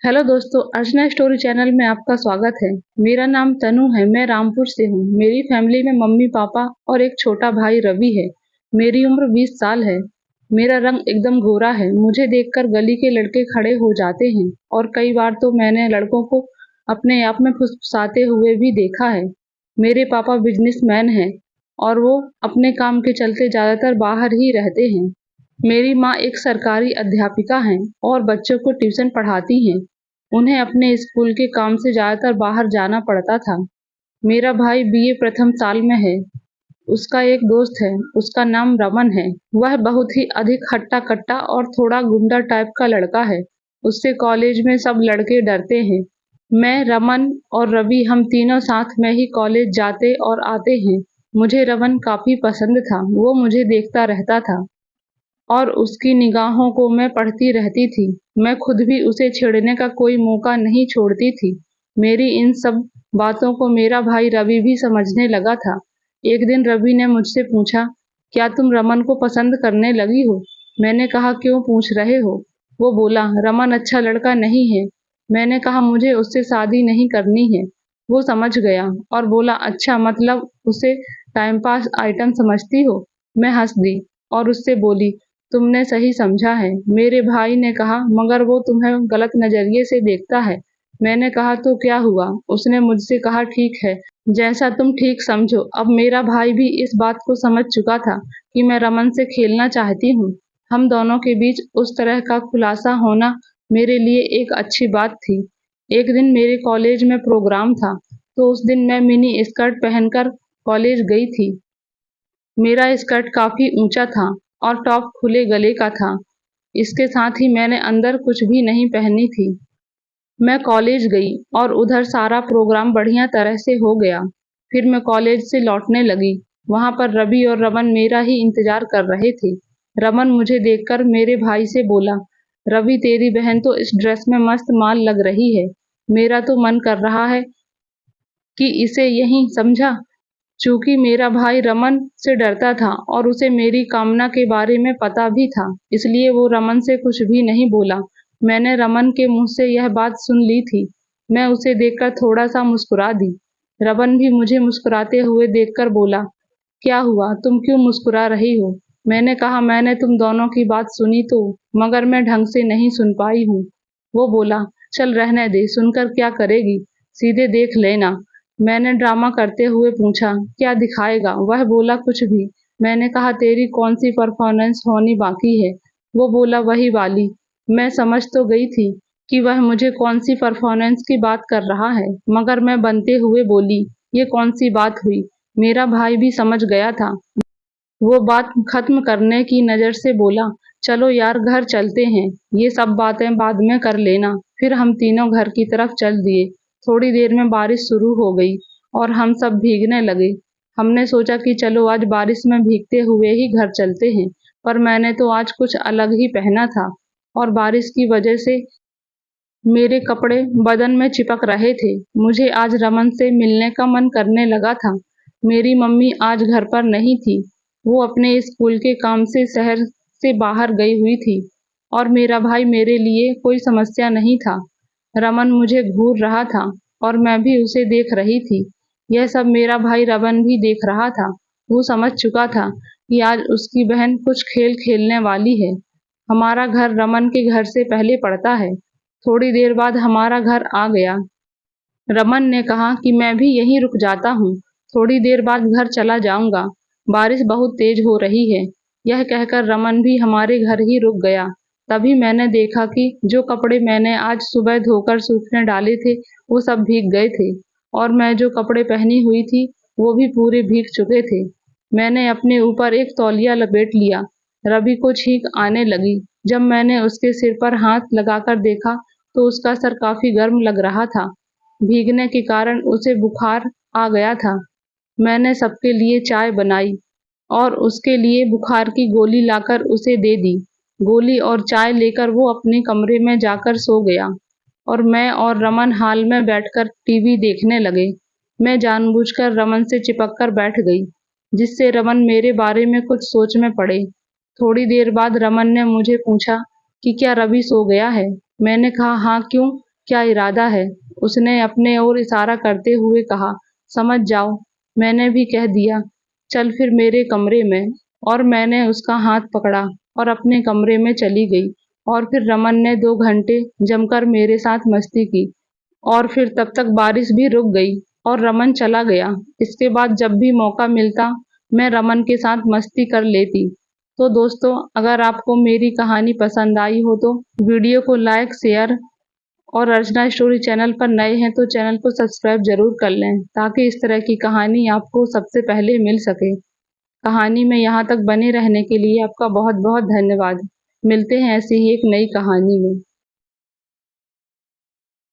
Hello दोस्तों, अर्चना story channel में आपका स्वागत है। मेरा नाम तनु है। मैं रामपुर से हूँ। मेरी फैमिली में मम्मी पापा और एक छोटा भाई रवि है। मेरी उम्र 20 साल है। मेरा रंग एकदम गोरा है। मुझे देखकर गली के लड़के खड़े हो जाते हैं और कई बार तो मैंने लड़कों को अपने आप में फुसफुसाते हुए भी देखा है। मेरे पापा बिजनेसमैन हैं और वो अपने काम के चलते ज्यादातर बाहर ही रहते हैं। मेरी माँ एक सरकारी अध्यापिका हैं और बच्चों को ट्यूशन पढ़ाती हैं। उन्हें अपने स्कूल के काम से ज्यादातर बाहर जाना पड़ता था। मेरा भाई बीए प्रथम साल में है। उसका एक दोस्त है, उसका नाम रमन है। वह बहुत ही अधिक हट्टा कट्टा और थोड़ा गुंडा टाइप का लड़का है। उससे कॉलेज में सब लड़के डरते हैं। मैं, रमन और रवि हम तीनों साथ में ही कॉलेज जाते और आते हैं। मुझे रमन काफी पसंद था। वो मुझे देखता रहता था और उसकी निगाहों को मैं पढ़ती रहती थी। मैं खुद भी उसे छेड़ने का कोई मौका नहीं छोड़ती थी। मेरी इन सब बातों को मेरा भाई रवि भी समझने लगा था। एक दिन रवि ने मुझसे पूछा, क्या तुम रमन को पसंद करने लगी हो? मैंने कहा, क्यों पूछ रहे हो? वो बोला, रमन अच्छा लड़का नहीं है। मैंने कहा, मुझे उससे शादी नहीं करनी है। वो समझ गया और बोला, अच्छा मतलब उसे टाइम पास आइटम समझती हो? मैं हंस दी और उससे बोली, तुमने सही समझा है। मेरे भाई ने कहा, मगर वो तुम्हें गलत नजरिए से देखता है। मैंने कहा, तो क्या हुआ? उसने मुझसे कहा, ठीक है, जैसा तुम ठीक समझो। अब मेरा भाई भी इस बात को समझ चुका था कि मैं रमन से खेलना चाहती हूँ। हम दोनों के बीच उस तरह का खुलासा होना मेरे लिए एक अच्छी बात थी। एक दिन मेरे कॉलेज में प्रोग्राम था, तो उस दिन मैं मिनी स्कर्ट पहनकर कॉलेज गई थी। मेरा स्कर्ट काफी ऊंचा था और टॉप खुले गले का था। इसके साथ ही मैंने अंदर कुछ भी नहीं पहनी थी। मैं कॉलेज गई और उधर सारा प्रोग्राम बढ़िया तरह से हो गया। फिर मैं कॉलेज से लौटने लगी। वहां पर रवि और रमन मेरा ही इंतजार कर रहे थे। रमन मुझे देखकर मेरे भाई से बोला, रवि तेरी बहन तो इस ड्रेस में मस्त माल लग रही है। मेरा तो मन कर रहा है कि इसे यहीं समझा। चूंकि मेरा भाई रमन से डरता था और उसे मेरी कामना के बारे में पता भी था, इसलिए वो रमन से कुछ भी नहीं बोला। मैंने रमन के मुंह से यह बात सुन ली थी। मैं उसे देखकर थोड़ा सा मुस्कुरा दी। रमन भी मुझे मुस्कुराते हुए देखकर बोला, क्या हुआ, तुम क्यों मुस्कुरा रही हो? मैंने कहा, मैंने तुम दोनों की बात सुनी तो, मगर मैं ढंग से नहीं सुन पाई हूँ। वो बोला, चल रहने दे, सुनकर क्या करेगी, सीधे देख लेना। मैंने ड्रामा करते हुए पूछा, क्या दिखाएगा? वह बोला, कुछ भी। मैंने कहा, तेरी कौन सी परफॉर्मेंस होनी बाकी है? वो बोला, वही वाली। मैं समझ तो गई थी कि वह मुझे कौन सी परफॉर्मेंस की बात कर रहा है, मगर मैं बनते हुए बोली, ये कौन सी बात हुई? मेरा भाई भी समझ गया था। वो बात खत्म करने की नजर से बोला, चलो यार घर चलते हैं, ये सब बातें बाद में कर लेना। फिर हम तीनों घर की तरफ चल दिए। थोड़ी देर में बारिश शुरू हो गई और हम सब भीगने लगे। हमने सोचा कि चलो आज बारिश में भीगते हुए ही घर चलते हैं, पर मैंने तो आज कुछ अलग ही पहना था और बारिश की वजह से मेरे कपड़े बदन में चिपक रहे थे। मुझे आज रमन से मिलने का मन करने लगा था। मेरी मम्मी आज घर पर नहीं थी। वो अपने स्कूल के काम से शहर से बाहर गई हुई थी और मेरा भाई मेरे लिए कोई समस्या नहीं था। रमन मुझे घूर रहा था और मैं भी उसे देख रही थी। यह सब मेरा भाई रमन भी देख रहा था। वो समझ चुका था कि आज उसकी बहन कुछ खेल खेलने वाली है। हमारा घर रमन के घर से पहले पड़ता है। थोड़ी देर बाद हमारा घर आ गया। रमन ने कहा कि मैं भी यहीं रुक जाता हूँ, थोड़ी देर बाद घर चला जाऊंगा, बारिश बहुत तेज हो रही है। यह कहकर रमन भी हमारे घर ही रुक गया। तभी मैंने देखा कि जो कपड़े मैंने आज सुबह धोकर सूखने डाले थे, वो सब भीग गए थे और मैं जो कपड़े पहनी हुई थी, वो भी पूरे भीग चुके थे। मैंने अपने ऊपर एक तौलिया लपेट लिया। रवि को छींक आने लगी। जब मैंने उसके सिर पर हाथ लगाकर देखा, तो उसका सर काफी गर्म लग रहा था। भीगने के कारण उसे बुखार आ गया था। मैंने सबके लिए चाय बनाई और उसके लिए बुखार की गोली लाकर उसे दे दी। गोली और चाय लेकर वो अपने कमरे में जाकर सो गया और मैं और रमन हॉल में बैठकर टीवी देखने लगे। मैं जानबूझकर रमन से चिपक कर बैठ गई, जिससे रमन मेरे बारे में कुछ सोच में पड़े। थोड़ी देर बाद रमन ने मुझे पूछा कि क्या रवि सो गया है? मैंने कहा, हाँ, क्यों? क्या इरादा है? उसने अपने ओर इशारा करते हुए कहा। समझ जाओ। मैंने भी कह दिया। चल फिर मेरे कमरे में। और मैंने उसका हाथ पकड़ा और अपने कमरे में चली गई। और फिर रमन ने 2 घंटे जमकर मेरे साथ मस्ती की। और फिर तब तक बारिश भी रुक गई और रमन चला गया। इसके बाद जब भी मौका मिलता मैं रमन के साथ मस्ती कर लेती। तो दोस्तों, अगर आपको मेरी कहानी पसंद आई हो तो वीडियो को लाइक, शेयर और अर्चना स्टोरी चैनल पर नए हैं तो चैनल को सब्सक्राइब जरूर कर लें, ताकि इस तरह की कहानी आपको सबसे पहले मिल सके। कहानी में यहाँ तक बने रहने के लिए आपका बहुत बहुत धन्यवाद। मिलते हैं ऐसी ही एक नई कहानी में।